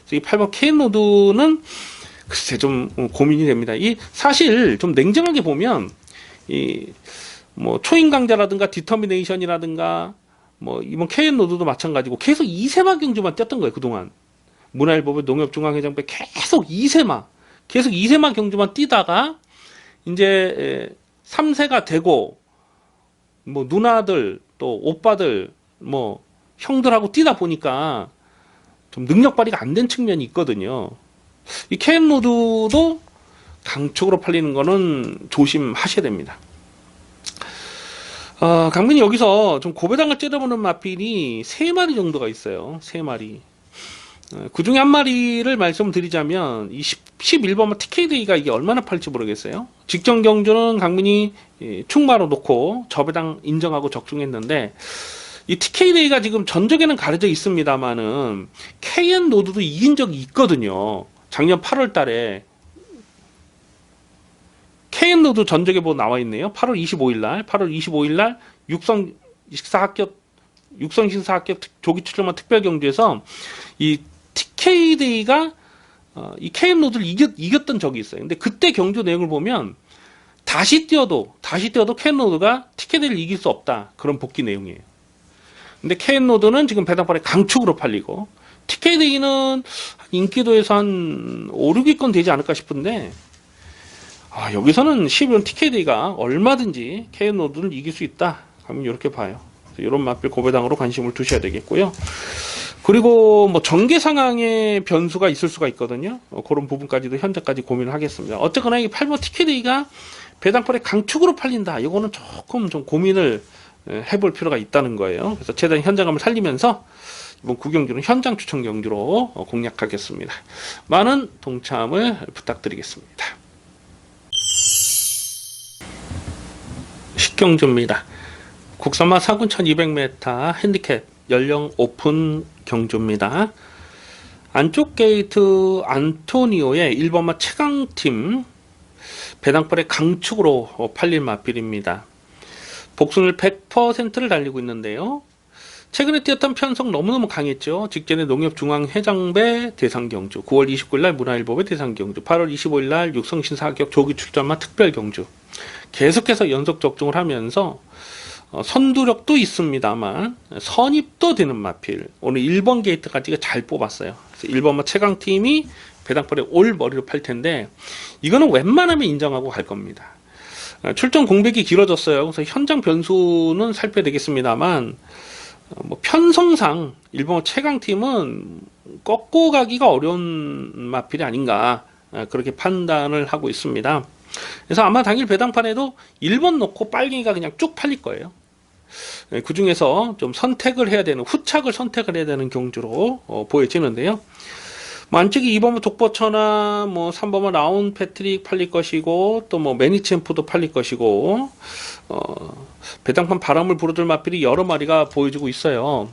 Speaker 1: 그래서 이 8번 케이언 노드는 글쎄 좀 고민이 됩니다. 이 사실 좀 냉정하게 보면 이 뭐 초인강자라든가 디터미네이션이라든가 뭐 이번 케이언 노드도 마찬가지고 계속 2세마 경주만 뛰었던 거예요. 그동안 문화일보배, 농협중앙회장배 계속 2세마 경주만 뛰다가 이제 3세가 되고 뭐 누나들 또 오빠들 뭐 형들하고 뛰다 보니까 좀 능력 발휘가 안 된 측면이 있거든요. 이 케이언 노드도 강축으로 팔리는 거는 조심하셔야 됩니다. 강민이 여기서 좀 고배당을 째려보는 마필이 3마리 정도가 있어요. 3마리. 그 중에 한 마리를 말씀드리자면, 이 11번마 TK데이가 이게 얼마나 팔릴지 모르겠어요. 직전 경주는 강민이 충마로 놓고 저배당 인정하고 적중했는데, 이 TK데이가 지금 전적에는 가려져 있습니다만은 케이언 노드도 이긴 적이 있거든요. 작년 8월 달에 케이언 노드 전적에 뭐 나와 있네요. 8월 25일 날 육성신사 합격 조기 출전만 특별 경주에서 이 TK데이가 이 케이언 노드를 이겼던 적이 있어요. 근데 그때 경주 내용을 보면 다시 뛰어도 케이언 노드가 TK데이를 이길 수 없다, 그런 복귀 내용이에요. 근데 케이언 노드는 지금 배당판에 강축으로 팔리고, TK데이는 인기도에서 한 5, 6위권 되지 않을까 싶은데 여기서는 12번 TKD가 얼마든지 KN노드를 이길 수 있다. 그러면 이렇게 봐요. 이런 마필 고배당으로 관심을 두셔야 되겠고요. 그리고 뭐 전개 상황의 변수가 있을 수가 있거든요. 그런 부분까지도 현재까지 고민을 하겠습니다. 어쨌거나 이 8번 TKD가 배당팔의 강축으로 팔린다. 이거는 조금 좀 고민을 해볼 필요가 있다는 거예요. 그래서 최대한 현장감을 살리면서 이번 9경주는 현장 추천 경주로 공략하겠습니다. 많은 동참을 부탁드리겠습니다. 10경주입니다. 국산마 4군 1200m 핸디캡 연령 오픈 경주입니다. 안쪽 게이트 안토니오의 1번마 최강팀 배당팔의 강축으로 팔릴 마필입니다. 복순을 100%를 달리고 있는데요. 최근에 뛰었던 편성 너무너무 강했죠. 직전에 농협중앙회장배 대상경주, 9월 29일날 문화일보배 대상경주, 8월 25일날 육성신사격 조기 출전마 특별경주 계속해서 연속 적중을 하면서 선두력도 있습니다만 선입도 되는 마필, 오늘 1번 게이트까지 잘 뽑았어요. 그래서 1번마 최강팀이 배당팔에 올 머리로 팔 텐데 이거는 웬만하면 인정하고 갈 겁니다. 출전 공백이 길어졌어요. 그래서 현장 변수는 살펴야 되겠습니다만 뭐 편성상 1번 최강팀은 꺾고 가기가 어려운 마필이 아닌가 그렇게 판단을 하고 있습니다. 그래서 아마 당일 배당판에도 1번 놓고 빨갱이가 그냥 쭉 팔릴 거예요. 그 중에서 좀 선택을 해야 되는, 후착을 선택을 해야 되는 경주로 보여지는데요. 안쪽이 2번은 독버처나 뭐 3번은 라운 패트릭 팔릴 것이고 또 뭐 매니챔프도 팔릴 것이고 배당판 바람을 부르들 마필이 여러 마리가 보여지고 있어요.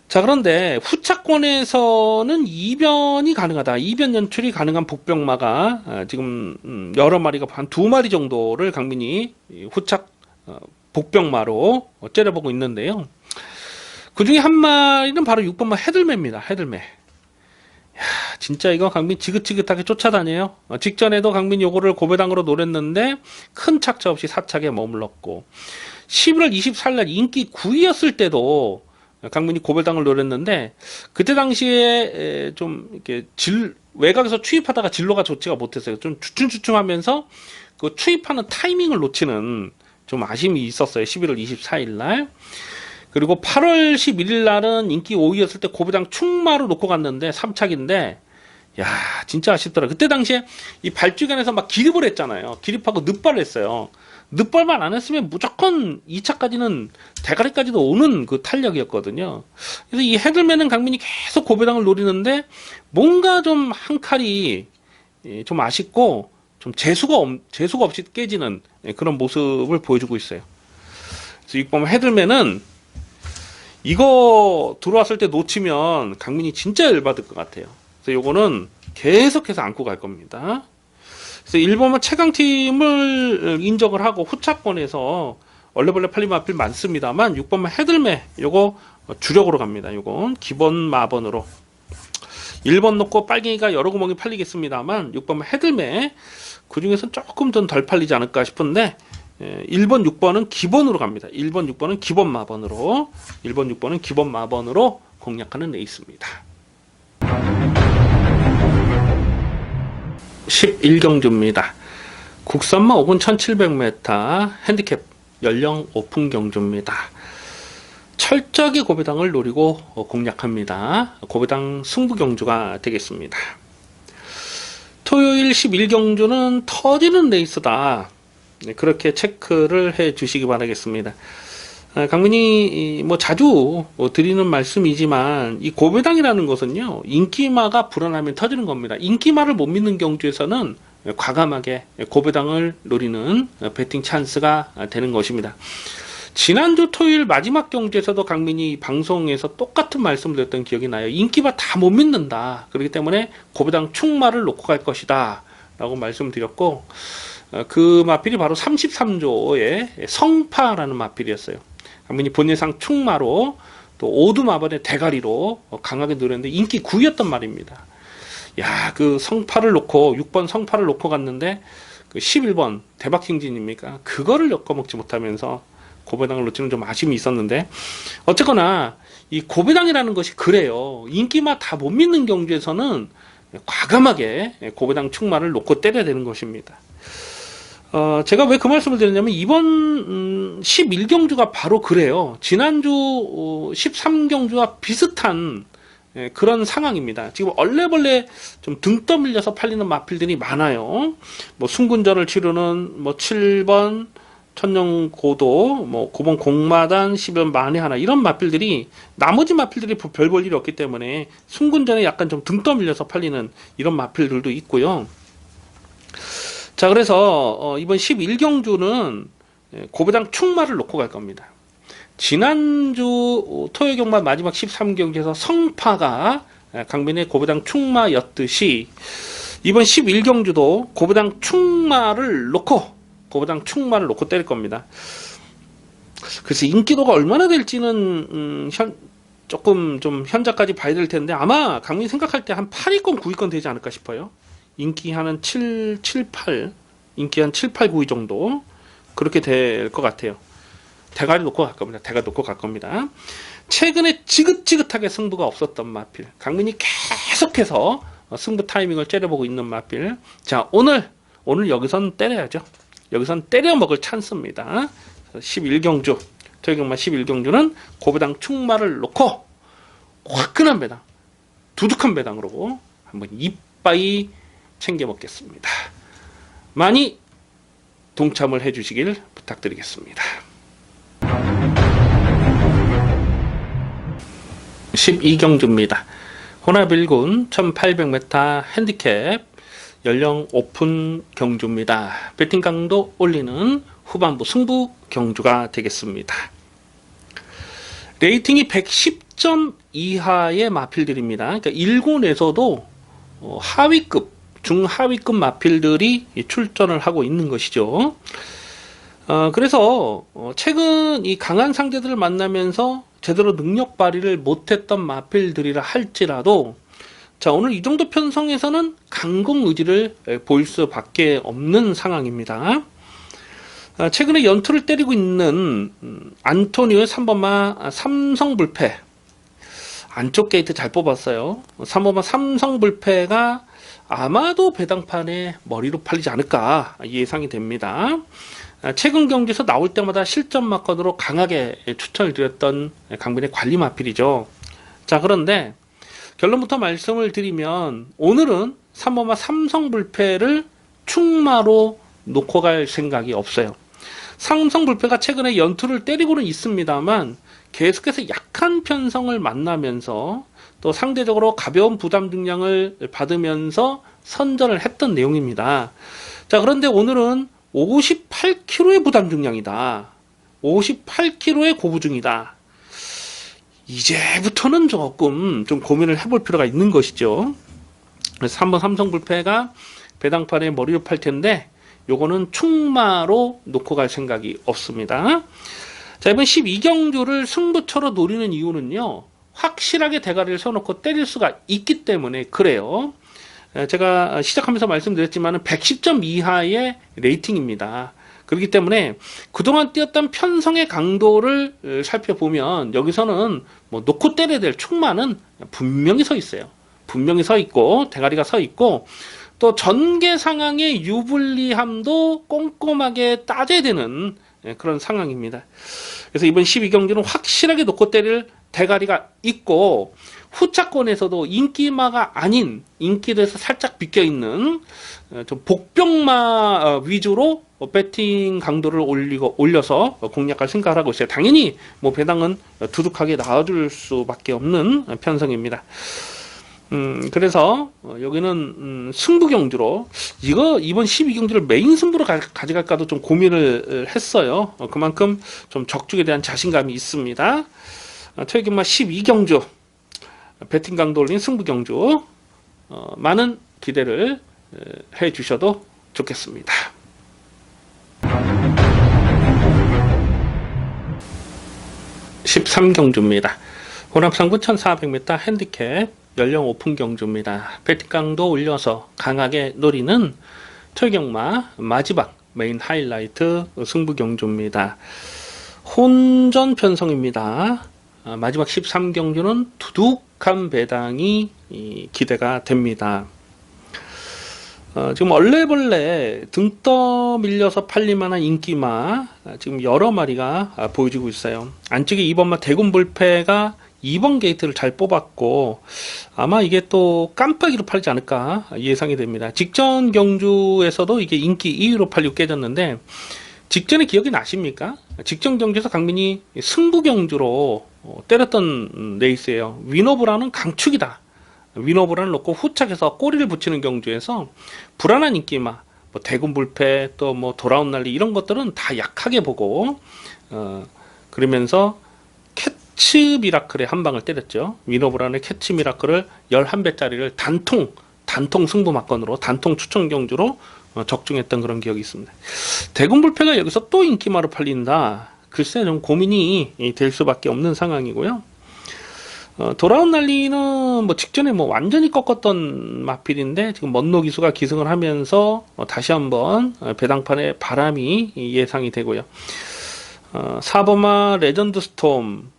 Speaker 1: 자, 그런데 후차권에서는 2변이 가능하다. 2변 연출이 가능한 복병마가 지금 여러 마리가 한 2마리 정도를 강민이 후착 복병마로 째려보고 있는데요. 그 중에 한 마리는 바로 6번마 헤들매입니다. 헤들매. 야, 진짜 이거 강민 지긋지긋하게 쫓아다녀요. 직전에도 강민이 요거를 고배당으로 노렸는데 큰 착차 없이 4착에 머물렀고 11월 24일날 인기 9위였을 때도 강민이 고배당을 노렸는데 그때 당시에 좀 이렇게 외곽에서 추입하다가 진로가 좋지가 못했어요. 좀 주춤주춤하면서 그 추입하는 타이밍을 놓치는 좀 아쉬움이 있었어요. 11월 24일날. 그리고 8월 11일 날은 인기 5위였을 때 고배당 충마로 놓고 갔는데 3착인데 야, 진짜 아쉽더라. 그때 당시에 이 발주견에서 막 기립을 했잖아요. 기립하고 늑발을 했어요. 늑발만 안 했으면 무조건 2차까지는 대가리까지도 오는 그 탄력이었거든요. 그래서 이 헤들맨은 강민이 계속 고배당을 노리는데 뭔가 좀 한 칼이 좀 아쉽고 좀 재수가 없이 깨지는 그런 모습을 보여주고 있어요. 그래서 6번 헤들맨은 이거 들어왔을 때 놓치면 강민이 진짜 열받을 것 같아요. 그래서 요거는 계속해서 안고 갈 겁니다. 그래서 1번은 최강팀을 인정을 하고 후차권에서 얼레벌레 팔림 마필 많습니다만 6번은 헤들매 요거 주력으로 갑니다. 요건 기본 마번으로 1번 놓고 빨갱이가 여러 구멍이 팔리겠습니다만 6번은 헤들매 그 중에서는 조금 덜 팔리지 않을까 싶은데 1번, 6번은 기본으로 갑니다. 1번, 6번은 기본 마번으로 1번, 6번은 기본 마번으로 공략하는 레이스입니다. 11경주입니다. 국산마 5군 1700m 핸디캡 연령 오픈 경주입니다. 철저하게 고배당을 노리고 공략합니다. 고배당 승부 경주가 되겠습니다. 토요일 11경주는 터지는 레이스다. 그렇게 체크를 해 주시기 바라겠습니다. 강민이 뭐 자주 드리는 말씀이지만 이 고배당이라는 것은요 인기마가 불어나면 터지는 겁니다. 인기마를 못 믿는 경주에서는 과감하게 고배당을 노리는 배팅 찬스가 되는 것입니다. 지난주 토요일 마지막 경주에서도 강민이 방송에서 똑같은 말씀을 드렸던 기억이 나요. 인기마 다 못 믿는다. 그렇기 때문에 고배당 충마를 놓고 갈 것이다 라고 말씀드렸고 그 마필이 바로 33조의 성파라는 마필이었어요. 강민이 본예상 충마로 또 오두마번의 대가리로 강하게 노렸는데 인기 9위였단 말입니다. 야, 그 성파를 놓고 6번 성파를 놓고 갔는데 그 11번 대박킹진입니까? 그거를 엮어먹지 못하면서 고배당을 놓치는 좀 아쉬움이 있었는데 어쨌거나 이 고배당이라는 것이 그래요. 인기마 다 못 믿는 경주에서는 과감하게 고배당 충마를 놓고 때려야 되는 것입니다. 제가 왜 그 말씀을 드렸냐면 이번 11경주가 바로 그래요. 지난주 13경주와 비슷한 그런 상황입니다. 지금 얼레벌레 좀 등 떠밀려서 팔리는 마필들이 많아요. 뭐 순군전을 치르는 뭐 7번 천년고도, 뭐 9번 공마단, 10번 만회하나 이런 마필들이 나머지 마필들이 별 볼 일이 없기 때문에 순군전에 약간 좀 등 떠밀려서 팔리는 이런 마필들도 있고요. 자, 그래서 이번 11경주는 고배당 충마를 놓고 갈 겁니다. 지난주 토요경마 마지막 13경기에서 성파가 강변의 고배당 충마였듯이 이번 11경주도 고배당 충마를 놓고 때릴 겁니다. 그래서 인기도가 얼마나 될지는 조금 좀 현재까지 봐야 될 텐데 아마 강민이 생각할 때 한 8위권 9위권 되지 않을까 싶어요. 인기 한 7, 8 인기 한 7, 8, 9위 정도 그렇게 될 것 같아요. 대가리 놓고 갈 겁니다. 최근에 지긋지긋하게 승부가 없었던 마필 강민이 계속해서 승부 타이밍을 째려보고 있는 마필. 자, 오늘 여기선 때려야죠. 여기선 때려 먹을 찬스입니다. 11경주 토요경마 11경주는 고배당 충마를 놓고 화끈한 배당, 두둑한 배당으로 한번 이빠이 챙겨 먹겠습니다. 많이 동참을 해주시길 부탁드리겠습니다. 12경주입니다. 혼합 1군 1800m 핸디캡 연령 오픈 경주입니다. 배팅 강도 올리는 후반부 승부 경주가 되겠습니다. 레이팅이 110점 이하의 마필들입니다. 그러니까 1군에서도 하위급, 중하위급 마필들이 출전을 하고 있는 것이죠. 그래서 최근 이 강한 상대들을 만나면서 제대로 능력 발휘를 못했던 마필들이라 할지라도 자, 오늘 이 정도 편성에서는 강공 의지를 보일 수밖에 없는 상황입니다. 최근에 연투를 때리고 있는 안토니오의 3번마 삼성불패 안쪽 게이트 잘 뽑았어요. 3번마 삼성불패가 아마도 배당판에 머리로 팔리지 않을까 예상이 됩니다. 최근 경기에서 나올 때마다 실점 마건으로 강하게 추천을 드렸던 강변의 관리 마필이죠. 자, 그런데 결론부터 말씀을 드리면 오늘은 3번마 삼성불패를 충마로 놓고 갈 생각이 없어요. 삼성불패가 최근에 연투를 때리고는 있습니다만 계속해서 약한 편성을 만나면서 또 상대적으로 가벼운 부담 중량을 받으면서 선전을 했던 내용입니다. 자, 그런데 오늘은 58kg의 부담 중량이다. 58kg의 고부중이다. 이제부터는 조금 좀 고민을 해볼 필요가 있는 것이죠. 그래서 3번 삼성불패가 배당판에 머리를 팔 텐데 요거는 충마로 놓고 갈 생각이 없습니다. 자, 이번 12경주를 승부처로 노리는 이유는요, 확실하게 대가리를 세워놓고 때릴 수가 있기 때문에 그래요. 제가 시작하면서 말씀드렸지만 110점 이하의 레이팅입니다. 그렇기 때문에 그동안 뛰었던 편성의 강도를 살펴보면 여기서는 뭐 놓고 때려야 될 충마는 분명히 서 있어요. 분명히 서 있고 대가리가 서 있고 또 전개 상황의 유불리함도 꼼꼼하게 따져야 되는 그런 상황입니다. 그래서 이번 12경기는 확실하게 놓고 때릴 대가리가 있고 후차권에서도 인기마가 아닌 인기에서 살짝 비껴있는 좀 복병마 위주로 배팅 강도를 올려서 공략할 생각을 하고 있어요. 당연히 뭐 배당은 두둑하게 나와줄 수밖에 없는 편성입니다. 그래서 여기는 승부 경주로 이번 12경주를 메인 승부로 가져갈까도 좀 고민을 했어요. 그만큼 좀 적중에 대한 자신감이 있습니다. 토요경마 12경주 배팅 강도 올린 승부 경주 많은 기대를 해 주셔도 좋겠습니다. (13경주입니다) 혼합상구 1400m 핸디캡 연령 오픈 경주입니다. 배팅 강도 올려서 강하게 노리는 토요경마 마지막 메인 하이라이트 승부 경주입니다. 혼전 편성입니다. 마지막 13경주는 두둑한 배당이 기대가 됩니다. 지금 얼레벌레 등 떠밀려서 팔릴만한 인기마 지금 여러 마리가 보여지고 있어요. 안쪽에 2번마 대군불패가 2번 게이트를 잘 뽑았고 아마 이게 또 깜빡이로 팔지 않을까 예상이 됩니다. 직전 경주에서도 이게 인기 2위로 팔리고 깨졌는데 직전에 기억이 나십니까? 직전 경주에서 강민이 승부 경주로 때렸던 레이스예요. 위너브라는 강축이다. 위너브라는 놓고 후착해서 꼬리를 붙이는 경주에서 불안한 인기마, 뭐 대군불패 또 뭐 돌아온 난리 이런 것들은 다 약하게 보고 그러면서 캐치 미라클에 한 방을 때렸죠. 위너브라는 캐치 미라클을 11배짜리를 단통 승부 막건으로 단통 추천 경주로 적중했던 그런 기억이 있습니다. 대군불패가 여기서 또 인기마로 팔린다. 글쎄 좀 고민이 될 수밖에 없는 상황이고요. 돌아온 난리는 뭐 직전에 뭐 완전히 꺾었던 마필인데 지금 먼노 기수가 기승을 하면서 다시 한번 배당판에 바람이 예상이 되고요. 4번마 레전드 스톰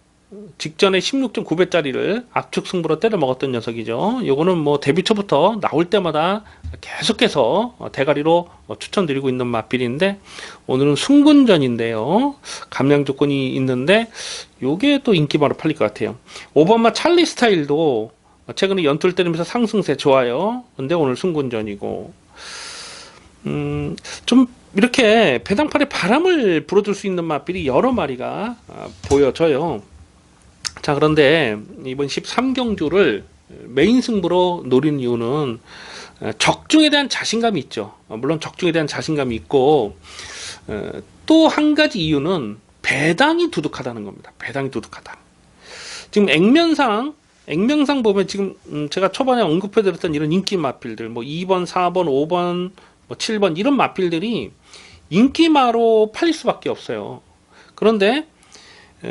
Speaker 1: 직전에 16.9배짜리를 압축 승부로 때려 먹었던 녀석이죠. 요거는 뭐 데뷔 초부터 나올 때마다 계속해서 대가리로 추천드리고 있는 마필인데 오늘은 승군전인데요. 감량 조건이 있는데 요게 또 인기마로 팔릴 것 같아요. 5번마 찰리 스타일도 최근에 연투를 때리면서 상승세 좋아요. 근데 오늘 승군전이고 좀 이렇게 배당판에 바람을 불어줄 수 있는 마필이 여러 마리가 보여져요. 자, 그런데 이번 13경주를 메인 승부로 노린 이유는 적중에 대한 자신감이 있죠. 물론 적중에 대한 자신감이 있고 또 한 가지 이유는 배당이 두둑하다는 겁니다. 배당이 두둑하다. 지금 액면상 보면 지금 제가 초반에 언급해드렸던 이런 인기 마필들 뭐 2번, 4번, 5번, 뭐 7번 이런 마필들이 인기마로 팔릴 수밖에 없어요. 그런데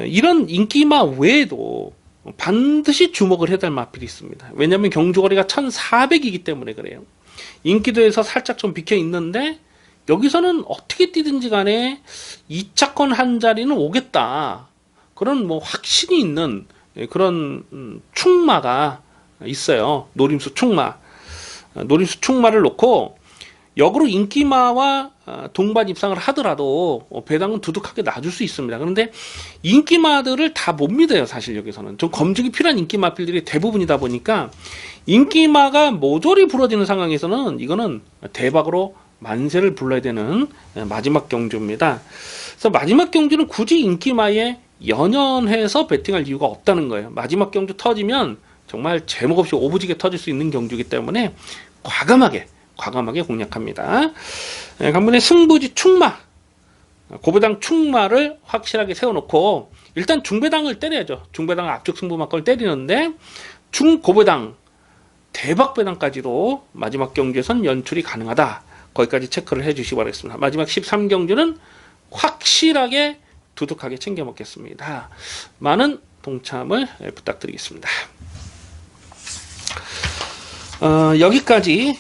Speaker 1: 이런 인기마 외에도 반드시 주목을 해야 될 마필이 있습니다. 왜냐하면 경주거리가 1400이기 때문에 그래요. 인기도에서 살짝 좀 비켜 있는데 여기서는 어떻게 뛰든지 간에 2차권 한 자리는 오겠다. 그런 뭐 확신이 있는 그런 충마가 있어요. 노림수 충마를 놓고 역으로 인기마와 동반 입상을 하더라도 배당은 두둑하게 놔줄 수 있습니다. 그런데 인기마들을 다 못 믿어요. 사실 여기서는 좀 검증이 필요한 인기마필들이 대부분이다 보니까 인기마가 모조리 부러지는 상황에서는 이거는 대박으로 만세를 불러야 되는 마지막 경주입니다. 그래서 마지막 경주는 굳이 인기마에 연연해서 배팅할 이유가 없다는 거예요. 마지막 경주 터지면 정말 제목 없이 오부지게 터질 수 있는 경주이기 때문에 과감하게 공략합니다. 강분의 승부지 충마, 고배당 충마를 확실하게 세워놓고 일단 중배당을 때려야죠. 중배당 압축 승부 막걸 때리는데 중고배당 대박배당까지도 마지막 경주에선 연출이 가능하다. 거기까지 체크를 해주시기 바라겠습니다. 마지막 13경주는 확실하게 두둑하게 챙겨 먹겠습니다. 많은 동참을 부탁드리겠습니다. 여기까지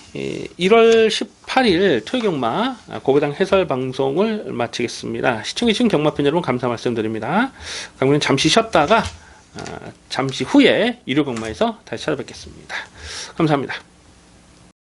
Speaker 1: 1월 18일 토요경마 고배당 해설 방송을 마치겠습니다. 시청해주신 경마팬 여러분 감사 말씀드립니다. 강민은 잠시 쉬었다가 잠시 후에 일요경마에서 다시 찾아뵙겠습니다. 감사합니다.